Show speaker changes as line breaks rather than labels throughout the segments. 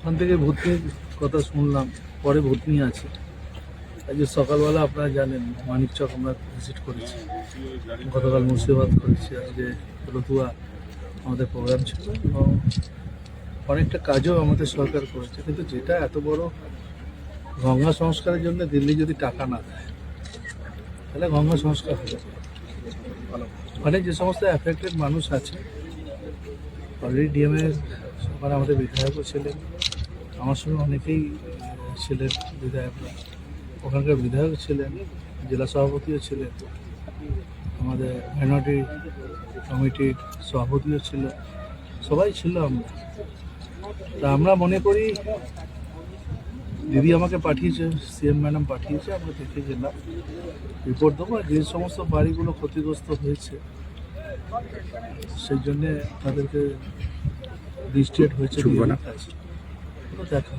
ওখান থেকে ভর্তির কথা শুনলাম, পরে ভর্তি আছে। আজকে সকালবেলা আপনারা জানেন মানিকচক আমরা ভিজিট করেছি, গতকাল মুর্শিদাবাদ করেছি, আজকে রতুয়া আমাদের প্রোগ্রাম ছিল এবং অনেকটা কাজও আমাদের সরকার করেছে। কিন্তু যেটা এত বড় গঙ্গা সংস্কারের জন্য দিল্লি যদি টাকা না দেয় তাহলে গঙ্গা সংস্কার হবে। মানে যে সমস্ত অ্যাফেক্টেড মানুষ আছে, অলরেডি ডিএমের ওখানে আমাদের বিধায়কও ছিলেন, আমার সঙ্গে অনেকেই ছিলেন বিধায়করা, ওখানকার বিধায়ক ছিলেন, জেলা সভাপতিও ছিলেন, আমাদের মাইনরিটি কমিটির সভাপতিও ছিল, সবাই ছিল আমরা। তা আমরা মনে করি দিদি আমাকে পাঠিয়েছে, সিএম ম্যাডাম পাঠিয়েছে, আমরা দেখে গেলাম, রিপোর্ট দেবো। আর যে সমস্ত বাড়িগুলো ক্ষতিগ্রস্ত হয়েছে সেই জন্যে তাদেরকে রিস্টেট হয়েছে দেখা।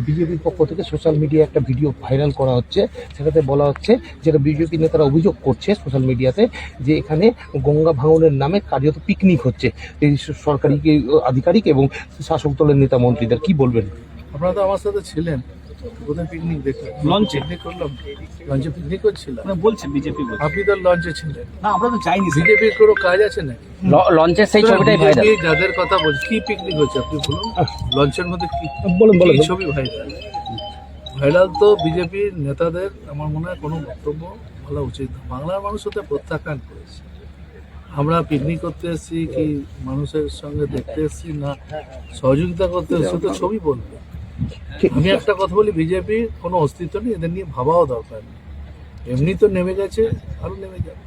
বিজেপির পক্ষ থেকে সোশ্যাল মিডিয়ায় একটা ভিডিও ভাইরাল করা হচ্ছে, সেটাতে বলা হচ্ছে, যেটা বিজেপি নেতারা অভিযোগ করছে সোশ্যাল মিডিয়াতে, যে এখানে গঙ্গা ভাঙনের নামে কার্যত পিকনিক হচ্ছে এই সরকারি আধিকারিক এবং শাসক দলের নেতা মন্ত্রীদের। কি বলবেন?
আপনারা তো আমার সাথে ছিলেন, কোথায় পিকনিক দেখলেন?
লঞ্চে
পিকনিক করলাম, লঞ্চে পিকনিক করছিলাম।
বলছে বিজেপি,
আপনি তো লঞ্চে ছিলেন
না আমরা তো যাইনি।
বিজেপির কোনো কাজ আছে নাকি?
লঞ্চের সেই ছবিটাই ভাইরাল।
BJP যাদের কথা বলছি, কি পিকনিক হচ্ছে আপনি বলুন? লঞ্চের মধ্যে কি কি ছবি ভাইরাল? তো বিজেপির নেতাদের আমার মনে হয় কোনো বক্তব্য বলা উচিত না। বাংলার মানুষ ওটা প্রত্যাখ্যান করেছে। আমরা পিকনিক করতে এসেছি কি মানুষের সঙ্গে দেখতে এসেছি না সহযোগিতা করতে এসেছি, তো ছবি বলবে। আমি একটা কথা বলি, বিজেপির কোনো অস্তিত্ব নেই, এদের নিয়ে ভাবাও দরকার নেই। এমনি তো নেমে গেছে, আরো নেমে যাবে।